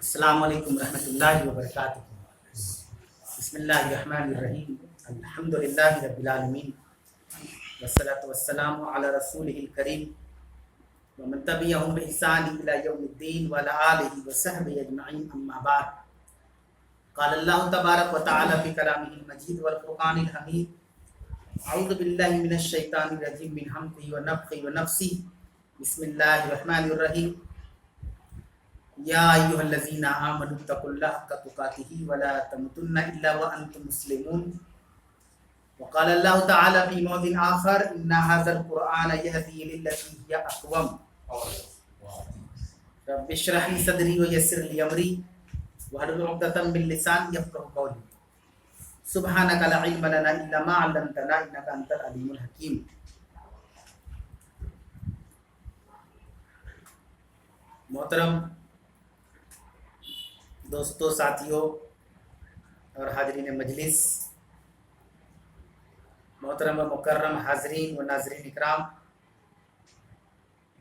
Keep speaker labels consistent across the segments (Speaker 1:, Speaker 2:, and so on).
Speaker 1: السلام علیکم ورحمۃ اللہ وبرکاتہ۔ بسم اللہ الرحمن الرحیم، الحمد للہ رب العالمین، والصلاۃ والسلام علی رسولہ الکریم ومن تبعهم بإحسان إلی یوم الدین وعلی آلہ وصحبہ اجمعین، اما بعد۔ قال اللہ تبارک وتعالی فی کلامہ المجید والفرقان الحمید، اعوذ باللہ من الشیطان الرجیم من ہمزہ ونفخہ ونفثہ، بسم اللہ الرحمن الرحیم۔ یا ایھا الذین آمنوا اتقوا اللہ حق تقاتہ ولا تموتن الا وانتم مسلمون۔ وقال اللہ تعالی فی موضع آخر ان ھذا القرآن یہدی للتی ہی اقوم۔ رب اشرح لی صدری ویسر لی امری واحلل عقدۃ من لسانی یفقہوا قولی۔ سبحانک لا علم لنا الا ما علمتنا انک انت العلیم الحکیم۔ محترم دوستوں، ساتھیوں اور حاضرین مجلس، محترم و مکرم حاضرین و ناظرین اکرام،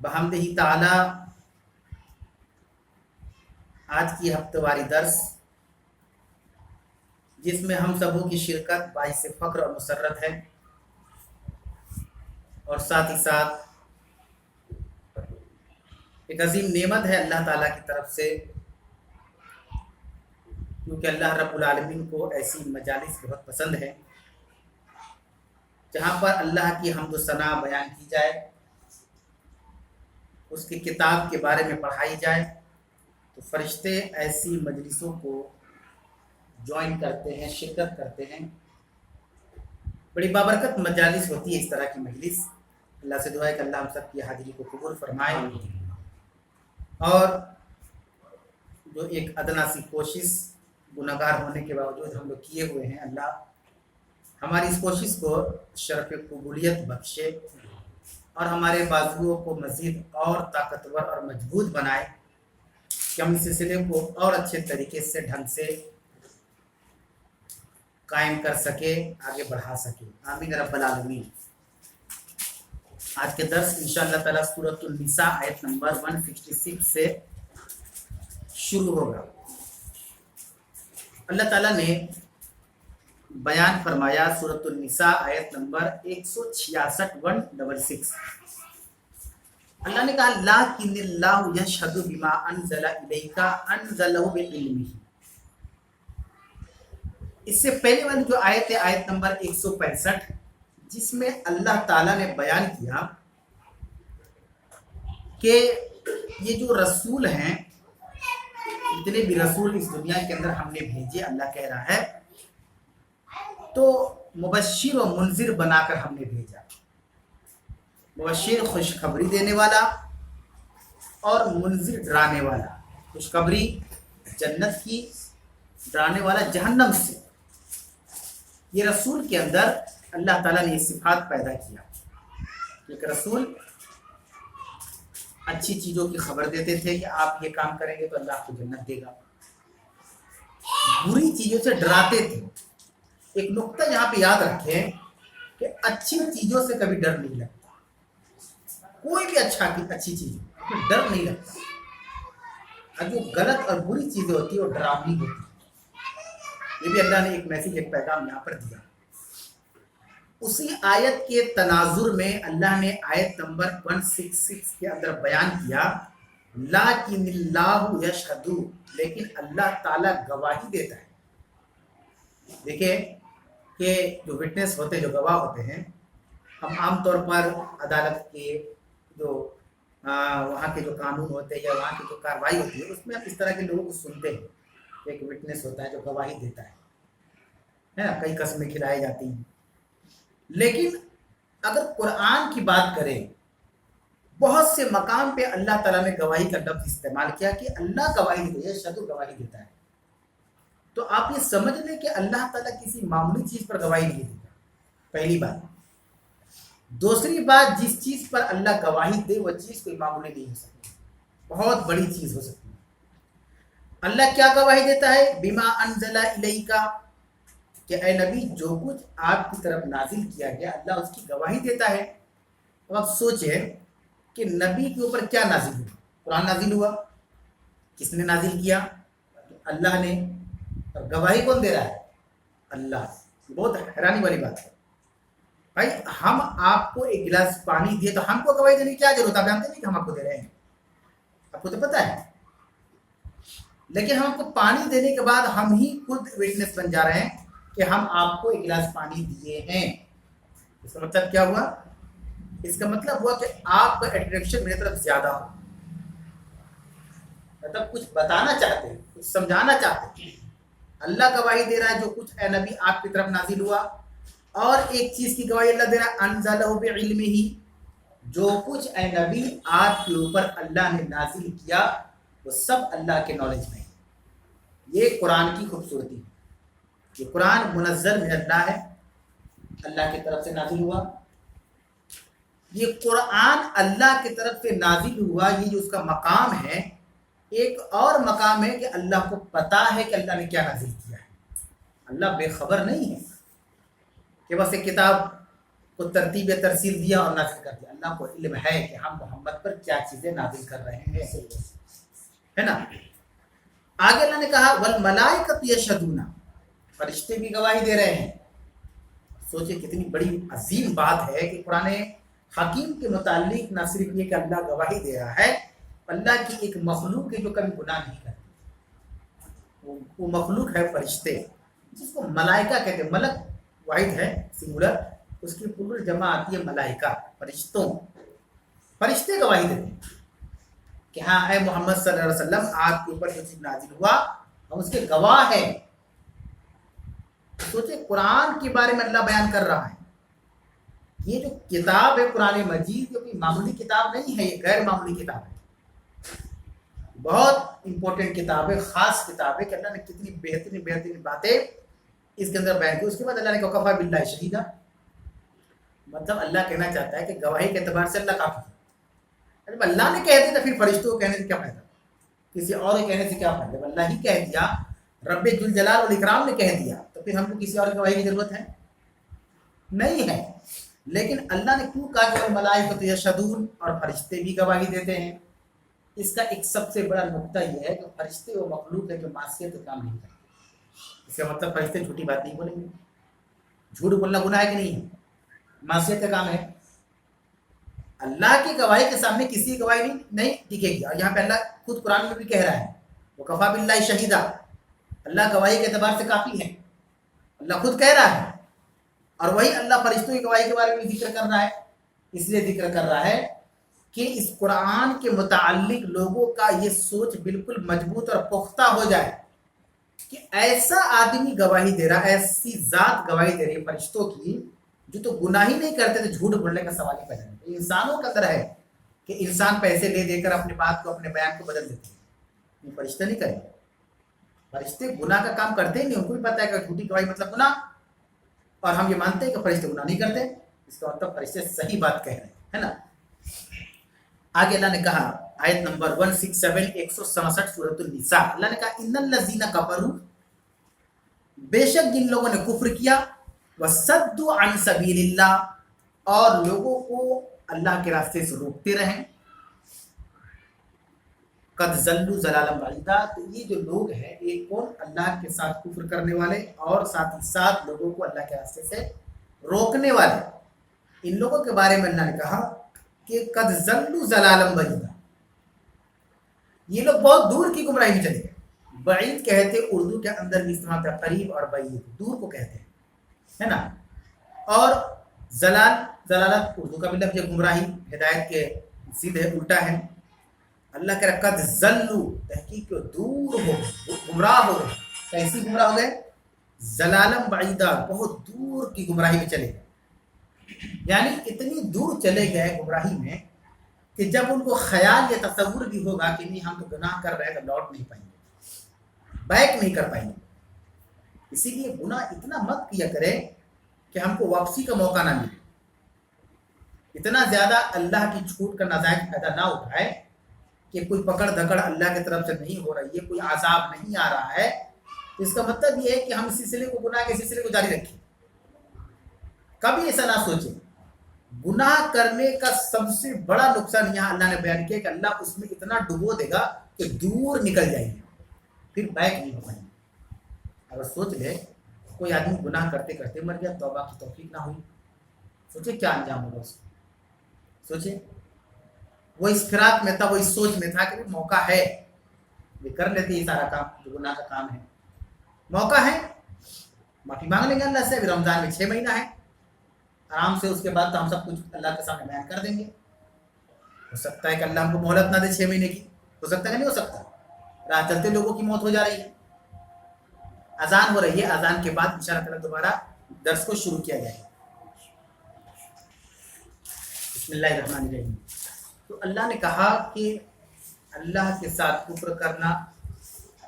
Speaker 1: بحمدہ تعالی آج کی ہفتہ واری درس، جس میں ہم سبوں کی شرکت باعث فخر اور مسرت ہے، اور ساتھ ہی ساتھ ایک عظیم نعمت ہے اللہ تعالیٰ کی طرف سے، کیونکہ اللہ رب العالمین کو ایسی مجالس بہت پسند ہے جہاں پر اللہ کی حمد و ثنا بیان کی جائے، اس کی کتاب کے بارے میں پڑھائی جائے، تو فرشتے ایسی مجلسوں کو جوائن کرتے ہیں، شرکت کرتے ہیں۔ بڑی بابرکت مجالس ہوتی ہے اس طرح کی مجلس۔ اللہ سے دعا ہے کہ اللہ ہم سب کی حاضری کو قبول فرمائے، اور جو ایک ادنا سی کوشش گناہگار ہونے کے باوجود ہم لوگ کیے ہوئے ہیں، اللہ ہماری اس کوشش کو شرف قبولیت بخشے، اور ہمارے بازوؤں کو مزید اور طاقتور اور مضبوط بنائے کہ ہم اس سلسلے کو اور اچھے طریقے سے، ڈھنگ سے قائم کر سکے، آگے بڑھا سکے، آمین رب العالمین۔ آج کے درس انشاءاللہ تعالی سورۃ النساء آیت نمبر 166 سے شروع ہوگا۔ اللہ تعالیٰ نے بیان فرمایا سورۃ النساء آیت نمبر 166 166۔ اللہ نے کہا لیکن اللہ یشہد بما انزل الیک انزلہ بعلمہ۔ اس سے پہلے والی جو آیت ہے، آیت نمبر 165، جس میں اللہ تعالیٰ نے بیان کیا کہ یہ جو رسول ہیں، جتنے بھی رسول اس دنیا کے اندر ہم نے بھیجے، اللہ کہہ رہا ہے، تو مبشر و منذر بنا کر ہم نے بھیجا۔ مبشر خوشخبری دینے والا، اور منذر ڈرانے والا۔ خوشخبری جنت کی، ڈرانے والا جہنم سے۔ یہ رسول کے اندر اللہ تعالیٰ نے یہ صفات پیدا کیا۔ ایک رسول اچھی چیزوں کی خبر دیتے تھے کہ آپ یہ کام کریں گے تو اللہ آپ کو جنت دے گا، بری چیزوں سے ڈراتے تھے۔ ایک نقطہ یہاں پہ یاد رکھیں کہ اچھی چیزوں سے کبھی ڈر نہیں لگتا، کوئی بھی اچھی چیز ڈر نہیں لگتا، اور جو غلط اور بری چیزیں ہوتی ہیں وہ ڈراؤنی ہوتی ہیں۔ یہ بھی اللہ نے ایک میسیج، ایک پیغام یہاں پر دیا۔ اسی آیت کے تناظر میں اللہ نے آیت نمبر 166 کے اندر بیان کیا لیکن اللہ یشہد، لیکن اللہ تعالیٰ گواہی دیتا ہے۔ دیکھیں کہ جو وٹنس ہوتے ہیں، جو گواہ ہوتے ہیں، ہم عام طور پر عدالت کے جو وہاں کے جو قانون ہوتے ہیں یا وہاں کی جو کارروائی ہوتی ہے، اس میں ہم اس طرح کے لوگوں کو سنتے ہیں۔ ایک وٹنس ہوتا ہے جو گواہی دیتا ہے نا، کئی قسمیں کھلائی جاتی ہیں۔ لیکن اگر قرآن کی بات کریں، بہت سے مقام پہ اللہ تعالیٰ نے گواہی کا لفظ استعمال کیا کہ اللہ گواہی دیتا ہے، شادو گواہی دیتا ہے۔ تو آپ یہ سمجھ لیں کہ اللہ تعالیٰ کسی معمولی چیز پر گواہی نہیں دیتا، پہلی بات۔ دوسری بات، جس چیز پر اللہ گواہی دے وہ چیز کوئی معمولی نہیں ہو سکتی، بہت بڑی چیز ہو سکتی ہے۔ اللہ کیا گواہی دیتا ہے؟ بما انزل الیک، کہ اے نبی جو کچھ آپ کی طرف نازل کیا گیا اللہ اس کی گواہی دیتا ہے۔ اب آپ سوچیں کہ نبی کے اوپر کیا نازل ہوا؟ قرآن نازل ہوا، کس نے نازل کیا؟ अल्लाह ने, और गवाही कौन दे रहा है? अल्लाह। बहुत हैरानी वाली बात है भाई, हम आपको एक गिलास पानी दिए तो हमको गवाही देने की क्या जरूरत है? आप जानते नहीं कि हम आपको दे रहे हैं, आपको तो पता है। लेकिन हम आपको पानी देने के बाद हम ही खुद विटनेस बन जा रहे हैं कि हम आपको एक गिलास पानी दिए हैं। इसका मतलब क्या हुआ? इसका मतलब हुआ कि आपका अट्रैक्शन मेरी तरफ ज्यादा हो, मतलब कुछ बताना चाहते हैं, कुछ समझाना चाहते हैं। अल्लाह गवाही दे रहा है जो कुछ ए नबी आपकी तरफ नाजिल हुआ, और एक चीज की गवाही अल्लाह दे रहा है अनज़लहु बिइल्मिही, जो कुछ ए नबी आपके ऊपर अल्लाह ने नाजिल किया वो सब अल्लाह के नॉलेज में है। ये कुरान की खूबसूरती है। ये कुरान मुनज़्ज़ल मिन अल्लाह है, अल्लाह की तरफ से नाजिल हुआ। ये कुरान अल्लाह की तरफ से नाजिल हुआ, ये जो उसका मकाम है। एक और मकाम है कि अल्लाह को पता है कि अल्लाह ने क्या नाजिल किया है। अल्लाह बेखबर नहीं है कि बस एक किताब को तरतीब तरसील दिया और नाजिल कर दिया। अल्लाह को इल्म है कि हम मोहम्मद पर क्या चीज़ें नाजिल कर रहे हैं, है ना। आगे अल्लाह ने कहा वल मलाइकतु यशहदूना, फरिश्ते भी गवाही दे रहे हैं। सोचिए कितनी बड़ी अजीम बात है कि कुरान हकीम के मुतालिक न सिर्फ ये कि अल्लाह गवाही दे रहा है, अल्लाह की एक मखलूक है जो कभी गुनाह नहीं करती। वो मखलूक है फरिश्ते, जिसको मलाइका कहते हैं। मलक वाहिद है सिंगुलर, उसकी प्लूरल जमा आती है मलाइका, फरिश्तों। फरिश्ते गवाही देते हैं कि हाँ ऐ मोहम्मद सल्लल्लाहु अलैहि वसल्लम आपके ऊपर जो चीज नाजिल हुआ हम उसके गवाह हैं। सोचिए कुरान के बारे में अल्लाह बयान कर रहा है। ये जो किताब है कुरान मजीद, जो कोई मामूली किताब नहीं है, ये गैर मामूली किताब है, बहुत इंपॉर्टेंट किताब है, खास किताब है कि अल्लाह ने कितनी बेहतरीन बेहतरीन बातें इसके अंदर बयान की। उसके बाद अल्लाह ने कहा कफ़ा बिल्लाहि शहीदा, मतलब अल्लाह कहना चाहता है कि गवाही के एतबार से अल्लाह काफी है। जब अल्लाह ने कह दिया तो फिर फरिश्तों को कहने से क्या फायदा, किसी और के कहने से क्या फायदा? जब अल्लाह ही कह दिया, रब्बे जुल जलाल वल इकराम ने कह दिया, तो फिर हमको किसी और की गवाही की जरूरत है नहीं है। लेकिन अल्लाह ने क्यों कहा कि मलाइकतु यशहदून, और फरिश्ते भी गवाही देते हैं? इसका एक सबसे बड़ा नुक्ता यह है कि फरिश्ते वो मखलूक है जो मासियत का काम नहीं करते। इसका मतलब फरिश्ते झूठी बात नहीं बोलेंगे। झूठ बोलना गुनाह है कि नहीं है? मासियत का काम है। अल्लाह की गवाही के सामने किसी की गवाही नहीं टिकेगी। और यहाँ पे अल्लाह खुद कुरान में भी कह रहा है वो कफ़ा बिल्लाहि शहीदा, अल्लाह गवाही के एतबार से काफ़ी है, अल्लाह खुद कह रहा है। और वही अल्लाह फरिश्तों की गवाही के बारे में जिक्र कर रहा है, इसलिए जिक्र कर रहा है कि इस कुरान के मुताल्लिक लोगों का ये सोच बिल्कुल मजबूत और पुख्ता हो जाए कि ऐसा आदमी गवाही दे रहा, ऐसी जात गवाही दे रही है फरिश्तों की, जो तो गुनाह ही नहीं करते, तो झूठ बोलने का सवाल ही पैदा नहीं। इंसानों का तरह है कि इंसान पैसे ले देकर अपने बात को, अपने बयान को बदल देते हैं, ये फरिश्ते नहीं करेंगे। फरिश्ते गुनाह का काम करते ही नहीं, उनको भी पता है कि झूठी गवाही मतलब गुनाह, और हम ये मानते हैं कि फरिश्ते गुनाह नहीं करते। इसका मतलब फरिश्ते सही बात कह रहे हैं, है ना। आगे अल्लाह ने कहा आयत नंबर 167 167 सूरतुल निसा, अल्लाह ने कहा इन्नल लज़ीना कफरू, बेशक जिन लोगों ने कुफ्र किया, वसद्दु अन सबीलिल्लाह, और लोगों को अल्लाह के रास्ते से रोकते रहें, कद जल्लू जलालम बाइदा, तो ये जो लोग हैं ये कौन? अल्लाह के साथ कुफ्र करने वाले और साथ ही साथ लोगों को अल्लाह के रास्ते से रोकने वाले। इन लोगों के बारे में अल्लाह ने कहा कि कद जल्लू जलालम बाइदा, ये लोग बहुत दूर की गुमराही में चले गए। बईद कहते उर्दू के अंदर भी इस्तेमाल होता है, करीब और बईद दूर को कहते हैं, है ना। और जलाल, जलालत उर्दू का भी लफ्ज़ है, गुमराही हिदायत के सीधे उल्टा है। अल्लाह कह रहा कद जल्लू, तहकीक दूर हो, गुमराह हो गए। कैसी गुमराह हो गए? जलालम बाइदा, बहुत दूर की गुमराही में चले गए। यानी इतनी दूर चले गए गुमराही में कि जब उनको ख्याल या तसव्वुर भी होगा कि नहीं हम तो गुनाह कर रहे हैं, तो लौट नहीं पाएंगे, बैक नहीं कर पाएंगे। इसीलिए गुनाह इतना मत किया करें कि हमको वापसी का मौका ना मिले। इतना ज्यादा अल्लाह की छूट का नाजायज फायदा ना उठाए कि कोई पकड़ धकड़ अल्लाह की तरफ से नहीं हो रही है, कोई आजाब नहीं आ रहा है, तो इसका मतलब ये है कि हम इस सिलसिले को, गुनाह के सिलसिले को जारी रखें। कभी ऐसा ना सोचें। गुनाह करने का सबसे बड़ा नुकसान यहाँ अल्लाह ने बयान किया कि अल्लाह उसमें इतना डुबो देगा कि दूर निकल जाएगी। फिर बैक नहीं हो पाएंगे। अगर सोच ले कोई आदमी गुनाह करते करते मर गया, तौबा की तौफीक ना हुई, सोचे क्या अंजाम होगा उसको। सोचे वो इस फिराक में था, वो इस सोच में था कि मौका है, वे कर लेते ये सारा काम जो गुनाह का काम है, मौका है, माफी मांग लेंगे अल्लाह से। अभी रमजान में 6 महीना है आराम से, उसके बाद तो हम सब कुछ अल्लाह के सामने बयान कर देंगे। हो सकता है कि अल्लाह हमको मोहलत ना दे 6 महीने की, हो सकता है कि नहीं हो सकता। राह चलते लोगों की मौत हो जा रही है। अजान हो रही है, अजान के बाद इंशाअल्लाह दोबारा दर्स को शुरू किया जाएगा। बिस्मिल्लाहिर्रहमानिर्रहीम। तो अल्लाह ने कहा कि अल्लाह के साथ कुफ्र करना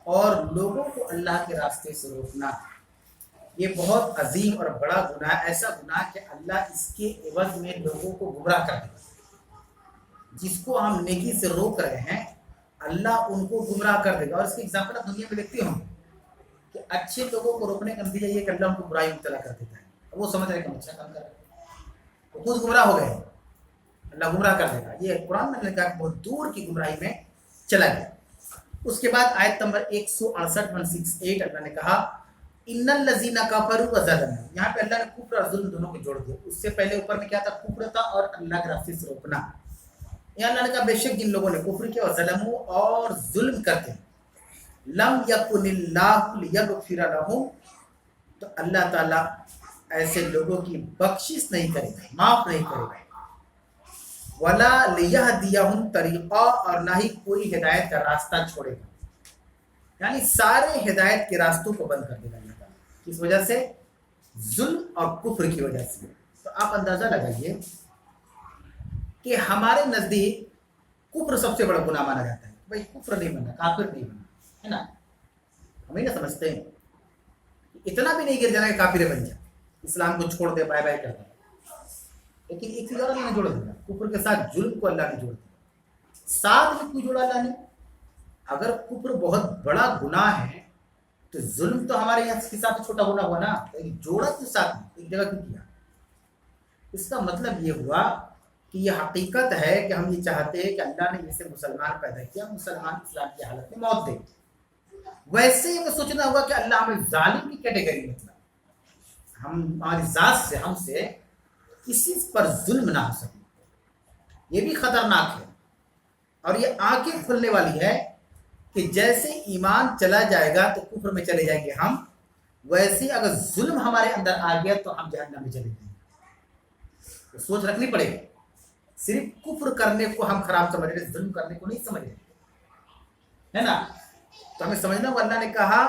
Speaker 1: और लोगों को अल्लाह के रास्ते से रोकना, ये बहुत अजीम और बड़ा गुनाह, ऐसा गुनाह कि अल्लाह इसके एवज में लोगों को गुमराह कर देगा। जिसको हम नेकी से रोक रहे हैं अल्लाह उनको गुमराह कर देगा। और इसकी एग्जाम्पल आप दुनिया में देखते होंगे कि अच्छे लोगों को रोकने का नतीजा ये कि अल्लाह उनको बुराई मुब्तला कर देता है। वो समझ रहे कि हम अच्छा काम कर रहे हैं, वो खुद गुमराह हो गए, अल्लाह गुमराह कर देगा। ये कुरान में लिखा बहुत दूर की गुमराही में चला गया। उसके बाद आयत नंबर 168 168 अल्लाह ने कहा इन्नल लज़ीना कफरू व ज़लमू। यहाँ पे अल्लाह ने कुफ्र और जुल्म दोनों को जोड़ दिया। उससे पहले ऊपर में क्या था, कुफ्र था और अल्लाह के रास्ते से रोकना। यहाँ अल्लाह ने कहा बेशक जिन लोगों ने कुफ्र किया और ज़लमू और जुल्म करते हैं, लम यकुनिल्लाहु लियगफिर लहुम, तो अल्लाह ताला ऐसे लोगों की बख्शिश नहीं करेगा, माफ नहीं करेगा। वला लियहदियहुम तरीक़ा, और ना ही कोई हिदायत का रास्ता छोड़ेगा। यानी सारे हिदायत के रास्तों को बंद कर देगा अल्लाह ताला। किस वजह से? जुल्म और कुफ्र की वजह से। तो आप अंदाजा लगाइए कि हमारे नजदीक कुफ्र सबसे बड़ा गुनाह माना जाता है। भाई कुफ्र नहीं बनना, काफिर नहीं बनना, है ना। हम ही ना समझते हैं, इतना भी नहीं गिर जाना कि काफिर बन जाए, इस्लाम को छोड़ दे, बाय बाय कर दे। लेकिन एक चीज और अल्लाह ने जोड़ दिया, कुफ्र के साथ जुल्म को अल्लाह ने जोड़ दिया। साथ में क्यों जोड़ा अल्लाह ने? अगर कुफ्र बहुत बड़ा गुनाह है तो जुल्म तो हमारे यहाँ के साथ छोटा गुनाह हुआ ना, लेकिन जोड़ा क्यों साथ में, एक जगह क्यों किया? इसका मतलब ये हुआ कि ये हकीकत है कि हम ये चाहते हैं कि अल्लाह ने जैसे मुसलमान पैदा किया, मुसलमान इस्लाम की हालत में मौत दे, वैसे ही हमें सोचना होगा कि अल्लाह हमें जालिम की कैटेगरी में, मतलब हम हमारी जात से, हमसे किसी पर जुल्म ना हो सके। ये भी खतरनाक है। और ये आंखें खुलने वाली है कि जैसे ईमान चला जाएगा तो कुफ्र में चले जाएंगे हम, वैसे अगर जुल्म हमारे अंदर आ गया तो हम जहन्नम में चले जाएंगे। तो सोच रखनी पड़ेगी। सिर्फ कुफ्र करने को हम खराब समझ रहे, जुल्म करने को नहीं समझ रहे, है ना। तो हमें समझना, अल्लाह ने कहा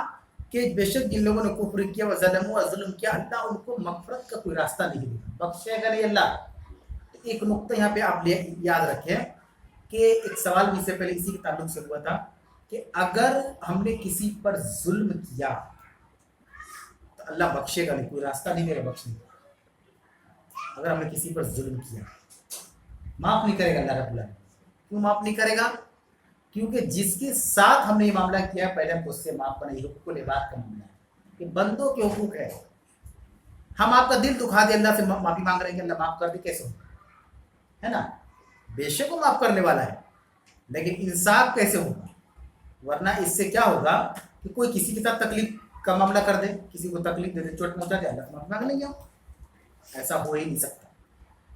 Speaker 1: कि बेशक जिन लोगों ने कुफ्र किया व ज़लमू और जुल्म किया, अल्लाह उनको मग़फ़िरत का कोई रास्ता नहीं देगा, बख्शेगा नहीं अल्लाह। तो एक नुक्ता यहाँ पे आप याद रखें कि एक सवाल मुझसे पहले इसी के ताल्लुक से हुआ था कि अगर हमने किसी पर जुल्म किया तो अल्लाह बख्शेगा नहीं, कोई रास्ता नहीं देगा बख्शने का। अगर हमने किसी पर जुल्म किया, माफ नहीं करेगा अल्लाह रब्बुल आलमीन। क्यों माफ नहीं करेगा? क्योंकि जिसके साथ हमने ये मामला किया है पहले हमको उससे माफ करना, हुकूक इबाद का मामला है, कि बंदों के हुकूक है। हम आपका दिल दुखा दे, अल्लाह से माफी मांग रहे हैं कि अल्लाह माफ कर दे, कैसे होगा, है ना। बेशक वो माफ करने वाला है, लेकिन इंसाफ कैसे होगा? वरना इससे क्या होगा कि कोई किसी के साथ तकलीफ का मामला कर दे, किसी को तकलीफ दे दे, चोट पहुंचा दे, अल्लाह से माफी मांग लेंगे हम। ऐसा हो ही नहीं सकता।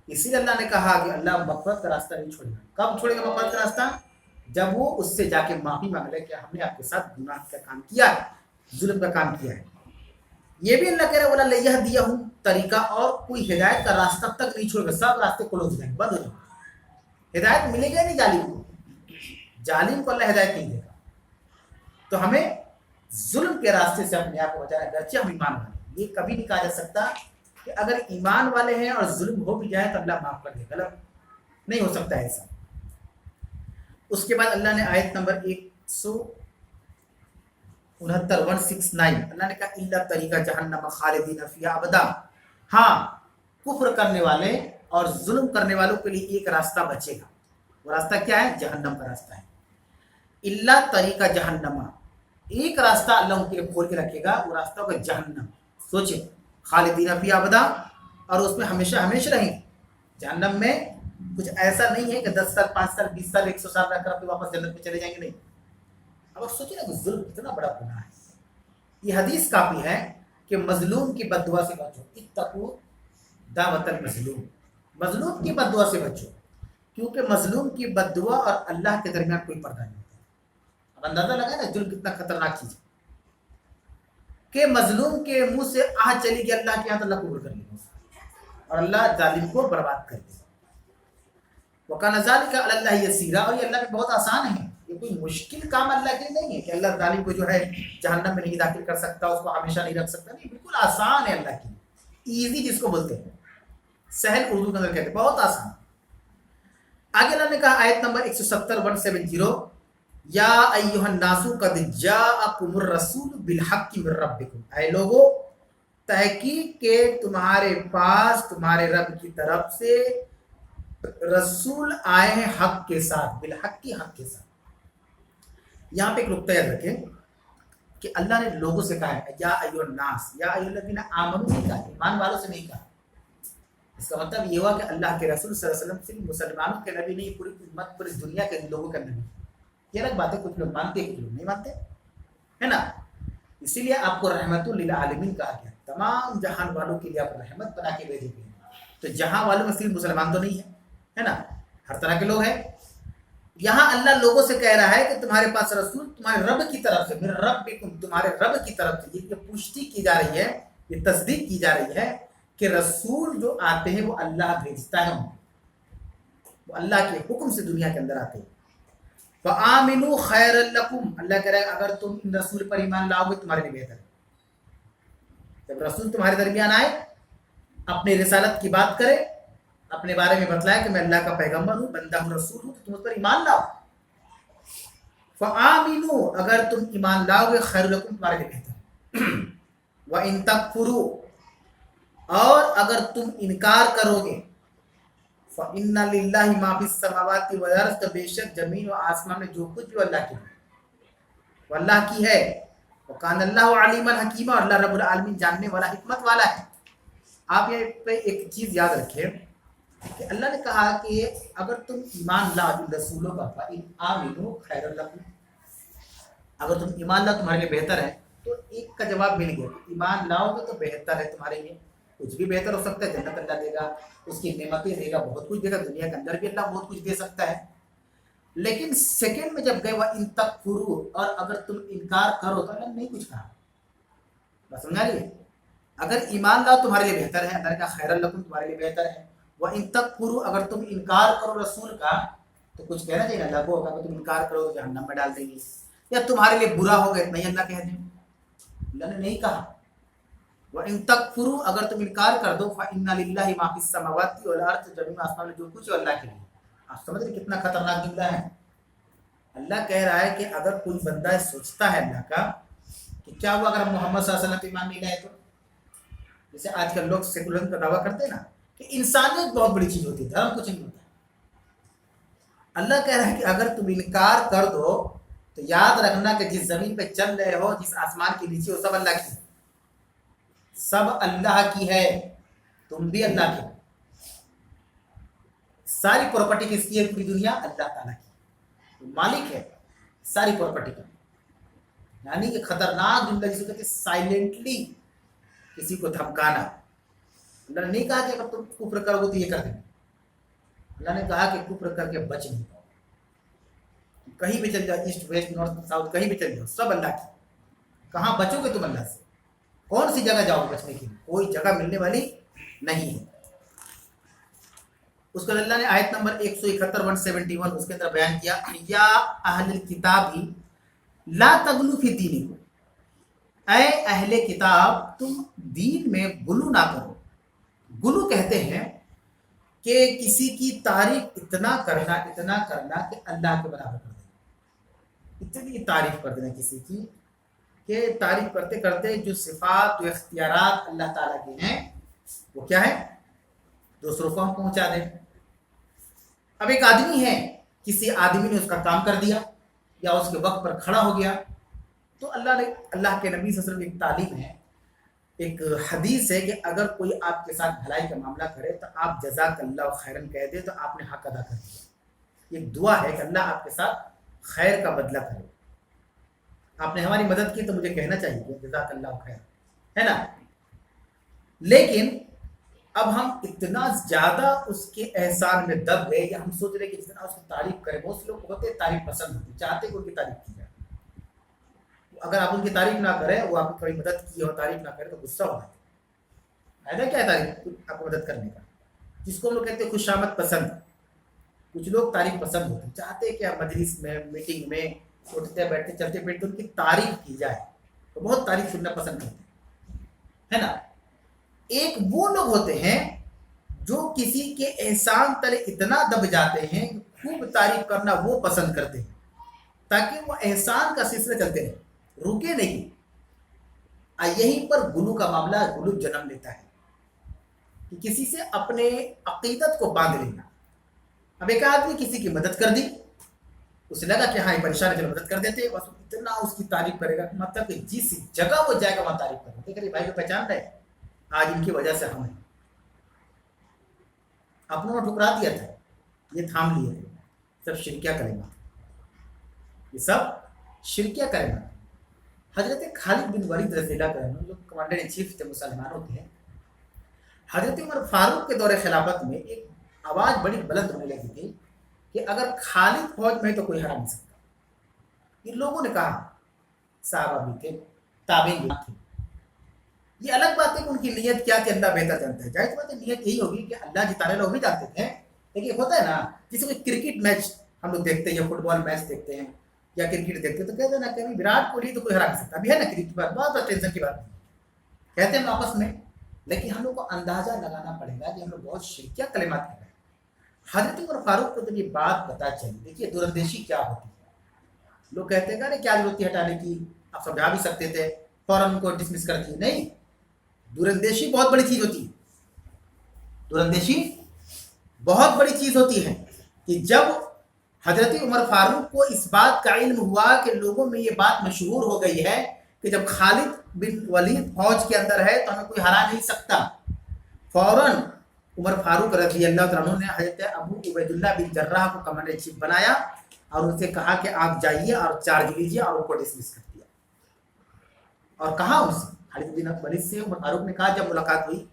Speaker 1: इसीलिए अल्लाह ने कहा कि अल्लाह मग़फ़िरत का रास्ता नहीं छोड़ेगा। कब छोड़ेगा मग़फ़िरत का रास्ता? जब वो उससे जाके माफी मांग ले कि हमने आपके साथ गुनाह का काम किया है, जुल्म का काम किया है। ये भी अल्लाह कह रहा है वाला लियहदियहुम तरीका, और कोई हिदायत का रास्ता तक नहीं छोड़ेगा, सब रास्ते क्लोज हो जाएंगे, बंद हो जाएंगे। हिदायत मिलेगा नहीं जालिम को, जालिम को अल्लाह हिदायत नहीं देगा। तो हमें जुल्म के रास्ते से अपने आप को बचाना, गरचे हम ईमान वाले। ये कभी नहीं कहा जा सकता कि अगर ईमान वाले हैं और जुल्म हो भी जाए तो अल्लाह माफ कर दे, गलत नहीं हो सकता है ऐसा। उसके बाद अल्लाह ने आयत नंबर 169 अल्लाह ने कहा इल्ला तरीका जहन्नम खालिदीन फिहा अबदा। हाँ, कुफ्र करने वाले और जुल्म करने वालों के लिए एक रास्ता बचेगा। वो रास्ता क्या है? जहन्नम का रास्ता है। इल्ला तरीका जहन्नम, एक रास्ता अल्लाह उनके लिए खोल के रखेगा, वो रास्ता होगा जहन्नम। सोचिए, खालिदीन फिहा अबदा, और उसमें हमेशा हमेशा रहेंगे। जहन्नम में कुछ ऐसा नहीं है कि 10 साल 5 साल 20 साल 100 साल रहकर फिर वापस जन्नत में चले जाएंगे, नहीं। اب آپ سوچیں نا کہ ظلم کتنا بڑا گناہ ہے. یہ حدیث کافی ہے کہ مظلوم کی بد دعا سے بچو. اتقوا دعوت المظلوم. مظلوم کی بد دعا سے بچو، کیونکہ مظلوم کی بد دعا اور اللہ کے درمیان کوئی پردہ نہیں ہوتا. اب اندازہ لگا نا ظلم کتنا خطرناک چیز ہے کہ مظلوم کے منہ سے آہ چلی گئی اللہ کے یہاں تو اللہ قبول کر لے اور اللہ ظالم کو برباد کر دے. وَكَانَ ذَلِكَ عَلَى اللَّهِ يَسِيرًا. اور یہ اللہ پہ بہت آسان ہے. یہ کوئی مشکل کام اللہ کے لیے نہیں ہے کہ اللہ ظالم کو جو ہے جہنم میں نہیں داخل کر سکتا، اس کو ہمیشہ نہیں رکھ سکتا. نہیں، بالکل آسان ہے اللہ کے لیے. ایزی جس کو بولتے ہیں، سہل اردو کے اندر کہتے ہیں، بہت آسان. آگے اللہ نے کہا آیت نمبر 170 170 یا ایھا الناس قد جاءکم الرسول بالحق من ربکم. اے لوگو، تحقیق کہ تمہارے پاس تمہارے رب کی طرف سے رسول آئے ہیں حق کے ساتھ، بالحق کی حق کے ساتھ. یہاں پہ ایک نقطہ یاد رکھیں کہ اللہ نے لوگوں سے کہا ہے یا ایھا الناس، یا ایھا الذین آمنوا نہیں کہا، ایمان والوں سے نہیں کہا. اس کا مطلب یہ ہوا کہ اللہ کے رسول صلی اللہ علیہ وسلم صرف مسلمانوں کے نبی نہیں، پوری امت پوری دنیا کے لوگوں کا نبی. یہ الگ بات ہے، کچھ لوگ مانتے ہیں کچھ لوگ نہیں مانتے، ہے نا. اسی لیے آپ کو رحمت للعالمین کہا گیا، تمام جہان والوں کے لیے آپ رحمت بنا کے بھیجے گئے. تو جہاں والوں میں صرف مسلمان تو نہیں ہے نا، ہر طرح کے لوگ ہیں. یہاں اللہ لوگوں سے کہہ رہا ہے کہ تمہارے پاس رسول تمہارے رب کی طرف سے، میرے رب تمہارے رب کی طرف سے. یہ پشتی کی جا رہی ہے، یہ تصدیق کی جا رہی ہے کہ رسول جو آتے ہیں وہ اللہ بھیجتا ہے، وہ اللہ کے حکم سے دنیا کے اندر آتے ہیں. فآمنوا خیر لکم. اللہ کہہ رہا ہے اگر تم ان رسول پر ایمان لاؤ گے تمہارے لیے بہتر ہے. جب رسول تمہارے درمیان آئے، اپنے رسالت کی بات کرے، اپنے بارے میں بتلایا کہ میں اللہ کا پیغمبر ہوں، بندہ ہوں، رسول ہوں، تو تم اس پر ایمان لاؤ. فآمنوا، اگر تم ایمان لاؤ گے، خیر لکم، تمہارے لیے بہتر ہے. وَإِن تَکْفُرُوا، اور اگر تم انکار کرو گے، فَإِنَّ لِلَّهِ مَا فِي السَّمَاوَاتِ وَالْأَرْضِ، تو بے شک زمین و آسمان میں جو کچھ بھی اللہ کی ہے وہ اللہ کی ہے. وَكَانَ اللَّهُ عَلِيمًا حَكِيمًا، اور اللہ رب العالمین جاننے والا، حکمت والا ہے. آپ یہ پہ ایک چیز یاد رکھیں کہ اللہ نے کہا کہ اگر تم ایمان لاؤ جن رسولوں کا، فَإِنْ آمِنُوا خَيْرٌ لَكُمْ، اگر تم ایمان لاؤ تمہارے لیے بہتر ہے. تو ایک کا جواب مل گیا، ایمان لاؤ گے تو بہتر ہے تمہارے لیے. کچھ بھی بہتر ہو سکتا ہے، جنت اللہ دے گا، اس کی نعمتیں دے گا، بہت کچھ دے گا، دنیا کے اندر بھی اللہ بہت کچھ دے سکتا ہے. لیکن سیکنڈ میں جب گئے وَإِن تَکْفُرُوا، اور اگر تم انکار کرو، تو اللہ نے نہیں کچھ کہا. بس سمجھا لیے، اگر ایمان لاؤ تمہارے لیے بہتر ہے، اللہ نے کہا خیر لکم، تمہارے لیے بہتر ہے. وَإِن تَکْفُرُوا، اگر تم انکار کرو رسول کا، تو کچھ کہنا چاہیے اللہ کو، اگر تم انکار کرو تو جہنم میں ڈال دیں گے، یا تمہارے لیے برا ہوگا اتنا ہی اللہ کہہ دیں. اللہ نے نہیں کہا. وَإِن تَکْفُرُوا، اگر تم انکار کر دو، فَإِنَّ لِلَّهِ مَا فِي السَّمَاوَاتِ وَالْأَرْضِ، زمین آسمان میں جو کچھ ہے اللہ کے لیے. آپ سمجھ رہے کتنا خطرناک جملہ ہے. اللہ کہہ رہا ہے کہ اگر کوئی بندہ سوچتا ہے اللہ کا کہ کیا ہوا اگر ہم محمد صلی اللہ علیہ وسلم پہ ایمان نہیں لائے تو، جیسے آج کل لوگ سیکولرزم کا دعویٰ کرتے ہیں نا کہ انسانیت بہت بڑی چیز ہوتی ہے، دھرم کچھ نہیں ہوتا. اللہ کہہ رہا ہے کہ اگر تم انکار کر دو تو یاد رکھنا کہ جس زمین پہ چل رہے ہو، جس آسمان کے نیچے ہو، سب اللہ کی ہے، سب اللہ کی ہے، تم بھی اللہ کی. ساری پراپرٹی کس کی ہے؟ پوری دنیا اللہ تعالیٰ کی، مالک ہے ساری پراپرٹی کا. یعنی کہ خطرناک جملہ جسے کہتے ہیں سائلنٹلی کسی کو دھمکانا. اللہ نے نہیں کہا کہ اگر تم کفر کرو تو یہ کر دیں. اللہ نے کہا کہ کفر کر کے بچ نہیں پاؤ، کہیں بھی چل جاؤ، ایسٹ ویسٹ نارتھ ساؤتھ کہیں بھی چل جاؤ، سب اللہ کی. کہاں بچو گے تم اللہ سے؟ کون سی جگہ جاؤ بچنے کے لیے؟ کوئی جگہ ملنے والی نہیں ہے. اس کے بعد اللہ نے آیت نمبر 171 171 اس کے اندر بیان کیا، یا اہل الکتاب لا تغلو فی دینکم، اے اہل کتاب تم دین میں غلو نہ کرو. غلو کہتے ہیں کہ کسی کی تعریف اتنا کرنا کہ اللہ کے برابر کر دینا. اتنی تعریف کر دینا کسی کی کہ تعریف کرتے کرتے جو صفات جو اختیارات اللہ تعالیٰ کے ہیں وہ کیا ہے، دوسروں کو ہم پہنچا دیں. اب ایک آدمی ہے، کسی آدمی نے اس کا کام کر دیا یا اس کے وقت پر کھڑا ہو گیا، تو اللہ کے نبی صلی اللہ علیہ وسلم ایک تعلیم ہے، ایک حدیث ہے کہ اگر کوئی آپ کے ساتھ بھلائی کا معاملہ کرے تو آپ جزاک اللہ خیرن کہہ دے تو آپ نے حق ادا کر دیا. یہ دعا ہے کہ اللہ آپ کے ساتھ خیر کا بدلہ کرے. आपने हमारी मदद की तो मुझे कहना चाहिए जज़ाकल्लाहु खैर, है ना। लेकिन अब हम इतना ज्यादा उसके एहसान में दब गए कि हम सोच रहे कि जितना उसकी तारीफ करें। बहुत से लोग होते तारीफ पसंद होती, चाहते कि उनकी तारीफ की जाए। अगर आप उनकी तारीफ ना करें, वो आपकी थोड़ी मदद की और तारीफ ना करें तो गुस्सा हो जाता है। फायदा क्या है तारीफ आपको मदद करने का? जिसको हम लोग कहते हैं खुशामद पसंद। कुछ लोग तारीफ पसंद होते, चाहते हैं कि आप मजलिस में, मीटिंग में उठते बैठते चलते फिरते उनकी तारीफ की जाए, तो बहुत तारीफ सुनना पसंद करते हैं, है ना। एक वो लोग होते हैं जो किसी के एहसान तले इतना दब जाते हैं, खूब तारीफ करना वो पसंद करते हैं, ताकि वो एहसान का सिलसिला चलते रहे, रुके नहीं। यहीं पर गुलू का मामला गुलू जन्म लेता है कि किसी से अपने अकीदत को बांध लेना। अब एक आदमी किसी की मदद कर दी, उसे लगा कि हाँ परेशान है, चलो मदद कर देते, बस इतना उसकी तारीफ करेगा, मतलब कि जिस जगह वो जाएगा वहां तारीफ करेगा। देख भाई को पहचान रहे, आज इनकी वजह से हम हैं। अपनों ने ठुकरा दिया था, ये थाम लिए थे, सब शिरकिया कलेमा, ये सब शिरकिया कलेमा। हजरत खालिद बिन वलीद रज़ियल्लाहु अन्हु जो कमांडर इन चीफ थे मुसलमानों के, हजरत उमर फारूक के दौरे खिलाफत में एक आवाज बड़ी बुलंद होने लगी थी कि अगर खालिद फौज में तो कोई हरा नहीं सकता। इन लोगों ने कहा, साहबा भी थे, ताबीन भी थे। ये अलग बात है कि उनकी नीयत क्या थी, अल्लाह बेहतर जानता है। जाहिर बात है नीयत यही होगी कि अल्लाह जिताने लोग भी जानते थे। लेकिन होता है ना, जैसे कोई क्रिकेट मैच हम लोग देखते हैं या फुटबॉल मैच देखते हैं या क्रिकेट देखते हैं, तो कहते हैं ना कि विराट कोहली तो कोई हरा नहीं सकता। अभी है ना क्रिकेट की बात, बहुत टेंशन की बात कहते हैं आपस में, लेकिन हम लोग को अंदाजा लगाना पड़ेगा कि हम लोग बहुत शिरकिया कलिमात कर रहे हैं। हजरत उमर फारूक को जब ये बात पता चली, देखिए दूरंदेशी क्या होती है। लोग कहते हैं अरे क्या जरूरत थी हटाने की, आप समझा भी सकते थे, फौरन उनको डिसमिस कर दिए। नहीं, दूरंदेशी बहुत बड़ी चीज होती है। दूरंदेशी बहुत बड़ी चीज होती है कि जब हजरत उमर फारूक को इस बात का इल्म हुआ कि लोगों में ये बात मशहूर हो गई है कि जब खालिद बिन वलीद फौज के अंदर है तो हमें कोई हरा नहीं सकता, फौरन उमर फारूक रज़ी अल्लाह तआला अन्हु ने हजरत अबू उबैदुल्लाह बिन जर्राह को कमांडर इन चीफ बनाया और उनसे कहा कि आप जाइए और चार्ज लीजिए, और उनको डिसमिस कर दिया। और कहा उनसे, खालिद बिन वलीद से उमर फारूक ने कहा जब मुलाकात हुई,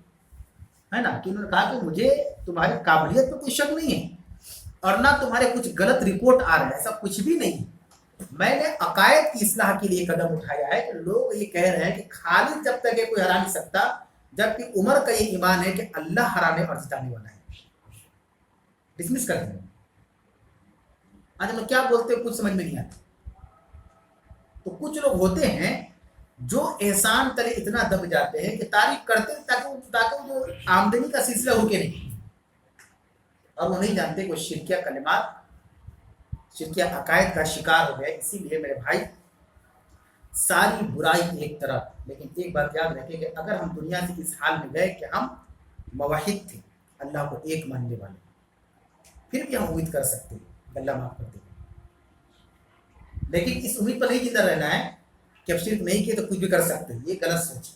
Speaker 1: है ना, कि उन्होंने कहा कि मुझे तुम्हारी काबिलियत पर कोई शक नहीं है और ना तुम्हारे कुछ गलत रिपोर्ट आ रहे हैं, ऐसा कुछ भी नहीं। मैंने अकायद की इस्लाह के लिए कदम उठाया है कि लोग ये कह रहे हैं कि खालिद जब तक है कोई हरा नहीं सकता, जबकि उमर का ये ईमान है कि अल्लाह हराने और जिताने वाला है। डिसमिस कर दें। आज हम क्या बोलते हैं कुछ समझ में नहीं आता। तो कुछ लोग होते हैं जो एहसान तले इतना दब जाते हैं कि तारीफ करते हैं ताकि वो आमदनी का सिलसिला रुके नहीं, और वो नहीं जानते कि शिरकिया कलिमात, शिरकिया अकायद का शिकार हो गया। इसीलिए मेरे भाई, सारी बुराई एक तरफ, लेकिन एक बात याद रखें कि अगर हम दुनिया से इस हाल में गए कि हम मुवहिद थे, अल्लाह को एक मानने वाले, फिर भी हम उम्मीद कर सकते हैं अल्लाह माफ कर देगा। लेकिन इस उम्मीद पर नहीं जिंदा रहना है कि अब शिरक नहीं किए तो कुछ भी कर सकते हैं, ये गलत सोच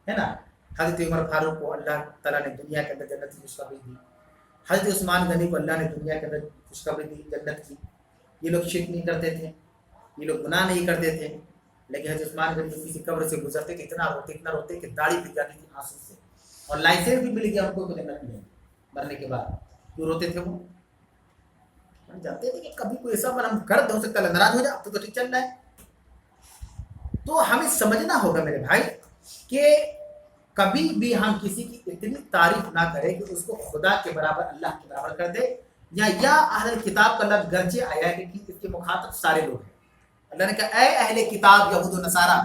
Speaker 1: है ना। हजरत उमर फारूक को अल्लाह ताला ने दुनिया के अंदर जन्नत की खुशखबरी दी, हजरत उस्मान गनी को अल्लाह ने दुनिया के अंदर खुशखबरी दी जन्नत की। ये लोग शिरक नहीं करते थे, ये लोग गुनाह नहीं करते थे, लेकिन हजरत उस्मान गनी तो किसी कब्र से गुजरते थे, इतना रोते कि दाढ़ी पिट जाती थी आंसू से, और लाइसेंस भी मिल गया उनको जन्नत में मरने के बाद। क्यों रोते थे वो? जानते थे कि कभी कोई ऐसा हम कर हो सकता है, नाराज हो जाए, अब तो ठीक चल रहा है। तो हमें समझना होगा मेरे भाई कि कभी भी हम किसी की इतनी तारीफ ना करें कि उसको खुदा के बराबर, अल्लाह के बराबर कर दे, या अहले किताब का लफ्ज़ गरजे आया है कि इसके मुखातब सारे लोग हैं। अल्लाह ने कहा ऐ अहले किताब यहूद व नसारा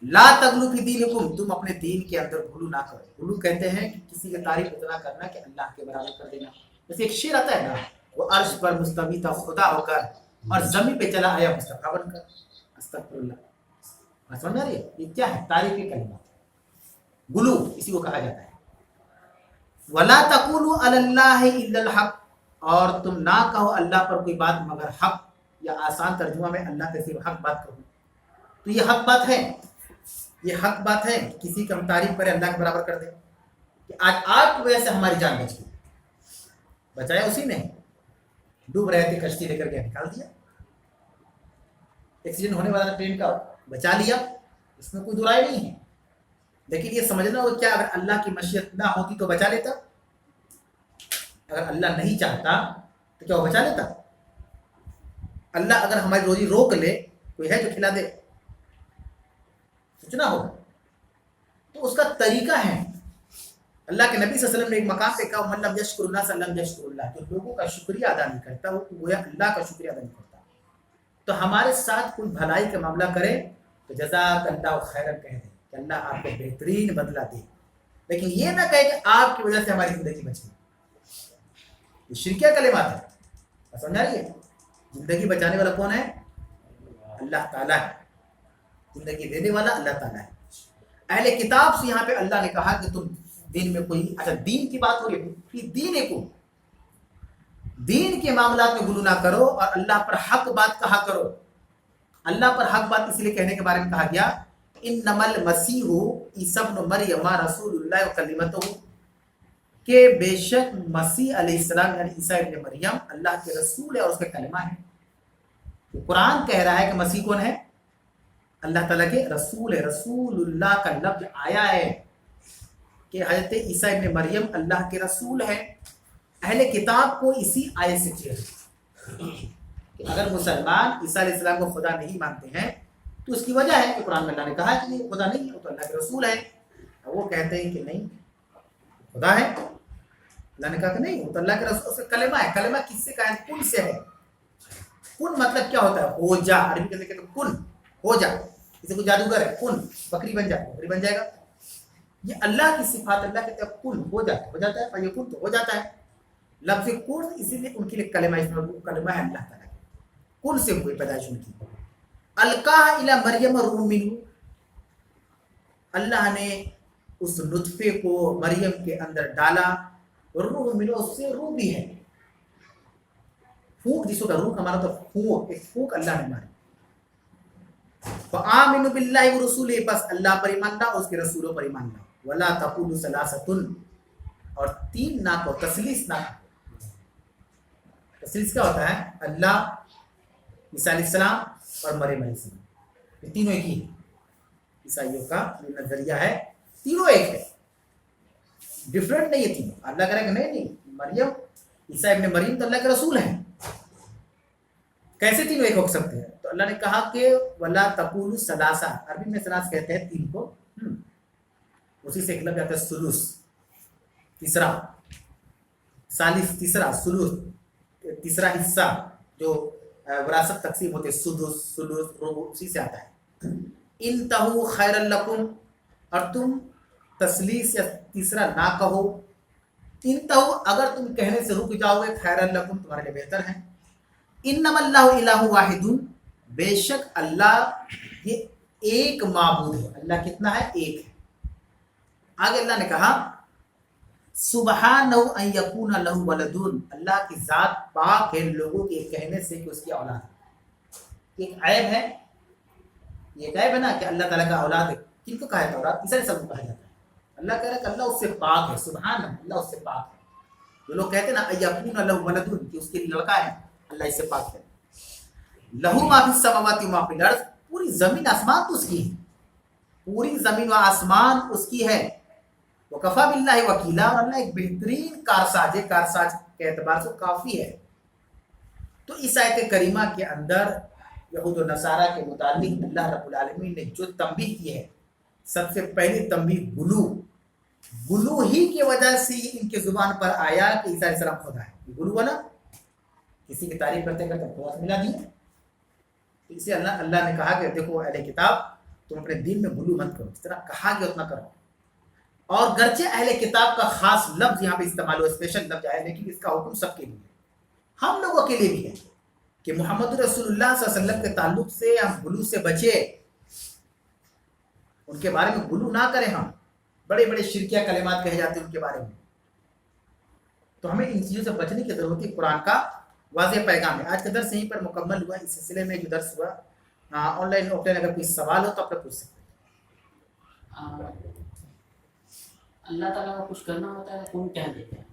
Speaker 1: ला तगलू फी दीनिकुम, तुम अपने दीन के अंदर गुलू ना करो। गुलू कहते हैं कि किसी की तारीफ इतना करना कि अल्लाह के बराबर कर देना। जैसे एक शेर आता है ना, वो अर्श पर मुस्तवी था खुदा होकर और जमीन पे चला आया मुस्तफा बनकर। अस्तगफिरुल्लाह। समझ आ रही है? ये क्या है? तारीफ की कलिमा, गुलू इसी को कहा जाता है। वला तकुलू अलल्लाहि इल्लल हक, और तुम ना कहो अल्लाह पर कोई बात मगर हक, या आसान तर्जुमा में अल्लाह के सिर्फ हक बात कहो। तो ये हक बात है, ये हक बात है। किसी की हम तारीफ करें, अल्लाह के बराबर कर दें कि आज आपकी वजह से हमारी जान बच गई, बचाया उसी ने, डूब रहे थे कश्ती लेकर के निकाल दिया। एक्सीडेंट होने वाला ट्रेन का, बचा लिया, इसमें कोई दुराई नहीं है। लेकिन ये समझना हो क्या, अगर अल्लाह की मशीयत ना होती तो बचा लेता? अगर अल्लाह नहीं चाहता तो क्या वो बचा लेता? अल्लाह अगर हमारी रोजी रोक ले, कोई है जो खिला दे? सोचना होगा। तो उसका तरीका है। अल्लाह के नबी सल्लल्लाहु अलैहि वसल्लम ने एक मकाम पे कहा, मन लम यशकुरुन्नास लम यशकुरुल्लाह, जो लोगों का शुक्रिया अदा नहीं करता वो गोया अल्लाह का शुक्रिया अदा नहीं करता। तो हमारे साथ कोई भलाई का मामला करे तो जज़ाकल्लाहु खैरन कह दे कि अल्लाह आपको बेहतरीन बदला दे, लेकिन ये ना कहे कि आपकी वजह से हमारी जिंदगी बची। ये शिरकिया कलिमात है, समझ आ रही है? जिंदगी बचाने वाला कौन है? अल्लाह ताला है। जिंदगी देने वाला अल्लाह ताला है। अहले किताब से यहाँ पे अल्लाह ने कहा कि तुम दिन में कोई, अच्छा दीन की बात हो रही है, फिर दीन को दीन के मामला में गुलू ना करो और अल्लाह पर हक बात कहा करो। अल्लाह पर हक बात इसलिए कहने के बारे में कहा गया, इन्नमल मसीहु ईसा इब्न मरियम रसूलुल्लाह व कलिमतुहु, के बेशक मसीह अलैहिस्सलाम यानी ईसा इब्न मरियम अल्लाह के रसूल है और उसका कलिमा है। तो कुरान कह रहा है कि मसीह कौन है? अल्लाह ताला के रसूल है। रसूलुल्लाह का लफ्ज आया है कि हजरत ईसा इब्न मरियम अल्लाह के रसूल है। अहले किताब को इसी आयत से कि अगर मुसलमान ईसा अलैहिस्सलाम को खुदा नहीं मानते हैं तो उसकी वजह है कि कुरान में अल्लाह ने कहा है कि खुदा नहीं है, वो तो अल्लाह के रसूल है। वो कहते हैं कि नहीं खुदा है, अल्लाह ने कहा कि नहीं वो तो अल्लाह के रसूल, उसका कलेमा है। कलेमा किससे कहा है? कुन से है। कुन मतलब क्या होता है? हो जा। अरबी कहते हैं कुन, हो जा। जैसे कोई जादूगर है, कुन बकरी बन जा, बकरी बन जाएगा। ये अल्लाह की सिफात, अल्लाह कहते हैं कुन हो जा, हो जाता है। ये कुन तो हो जाता है। लफ्ज़ कुन इसीलिए उनके लिए कलेमा, इसमें कलेमा है अल्लाह ताला के कुन से हुई पैदाइश उनकी। अलकाह इला मरियम रूह मिन्हु, अल्लाह ने उस नुतफे को मरियम के अंदर डाला। रूह मिन्हु, उससे रूह भी है। फूक जिसको रूह का माना तो फूक, एक फूक अल्लाह ने मारी। फआमिनु बिल्लाहि व रसूलिही, बस अल्लाह पर ईमान लाओ, उसके रसूलों पर ईमान लाओ। वला तकुलु सलासतुन, और तीन ना को तसलीस ना। तसलीस क्या होता है? अल्लाह, ईसा अलैहिस्सलाम और मरियम अलैहिस्सलाम, ये तीनों एक ही है। ईसाइयों का नजरिया है तीनों एक है, डिफरेंट नहीं है तीनों। अल्लाह कह रहा है कि नहीं नहीं, मरियम ईसा इब्न मरियम तो अल्लाह के रसूल हैं, कैसे तीनों एक हो सकते हैं? तो अल्लाह ने कहा कि वला तकुलु सलासा, अरबी में सलास कहते हैं तीन को, उसी से एक लफ्ज़ आता है सुलूस, तीसरा, सालिस तीसरा, सुलूस तीसरा हिस्सा, जो विरासत तकसीम होते, सुदुस सुलूस रुबु, उसी से आता है। इन तहु खैरल लकुम, और तुम तसलीस या तीसरा ना कहो। इन तहु, अगर तुम कहने से रुक जाओगे, खैरल लकुम तुम्हारे लिए बेहतर है। इन्नमल्लाहु इलाहु वाहिदुन, बेशक अल्लाह ये एक माबूद है। अल्लाह कितना है? एक है। आगे अल्लाह ने कहा सुबहानहु अन यकून लहु वलदुन, अल्लाह की जात पाक है लोगों के कहने से कि उसकी औलाद है। एक ऐब है, ये ऐब है ना कि अल्लाह ताला का औलाद है। किनको कहा है औलाद? ईसा अलैहिस्सलाम को कहा जाता है। अल्लाह कह रहा है कि अल्लाह उससे पाक है, सुबहान अल्लाह उससे पाक है। जो लोग कहते हैं ना अयकून लहु वलदुन, कि उसके लिए लड़का है, अल्लाह इससे पाक है। लहू मा फिस समावाति व मा फिल अर्ज़, पूरी जमीन आसमान तो उसकी है, पूरी जमीन व आसमान उसकी है। वकफा बिल्लाहि वकीला, और अल्लाह एक बेहतरीन कारसाज है, कारसाज के एतबार से काफ़ी है। तो इस आयत करीमा के अंदर यहूद व नसारा के मुतालिक अल्लाह रब्बुल आलमीन ने जो तंबीह की है, सबसे पहली तंबीह गुलू ही की वजह से इनके जुबान पर आया कि ईसा अलैहिस्सलाम खुदा है। गुलू बना, किसी की तारीफ करते करते खुदा मिला दिया। तो इसे अल्लाह ने कहा कि देखो अहले किताब, तुम अपने दीन में गुलू मत करो, जिस तरह कहा गया उतना करो। और गर्चे अहले किताब का खास लफ्ज यहाँ पे इस्तेमाल हो, स्पेशल लफ्ज आया, लेकिन इसका हुक्म सबके लिए, हम लोगों के लिए भी है कि मोहम्मद रसूलुल्लाह सल्लल्लाहु अलैहि वसल्लम के ताल्लुक से हम गुलू से बचे, उनके बारे में गुलू ना करें। हम बड़े बड़े शिरकिया कलिमात कहे जाते हैं उनके बारे में, तो हमें इन चीज़ों से बचने की जरूरत है। कुरान का वाज़ेह पैगाम है। आज का दर्स यहीं पर मुकम्मल हुआ। इस सिलसिले में जो दर्स हुआ ऑनलाइन ऑफलाइन, अगर कोई सवाल हो तो आप लोग पूछ सकते हैं।
Speaker 2: अल्लाह ताला का कुछ करना होता है, कौन कह देते हैं?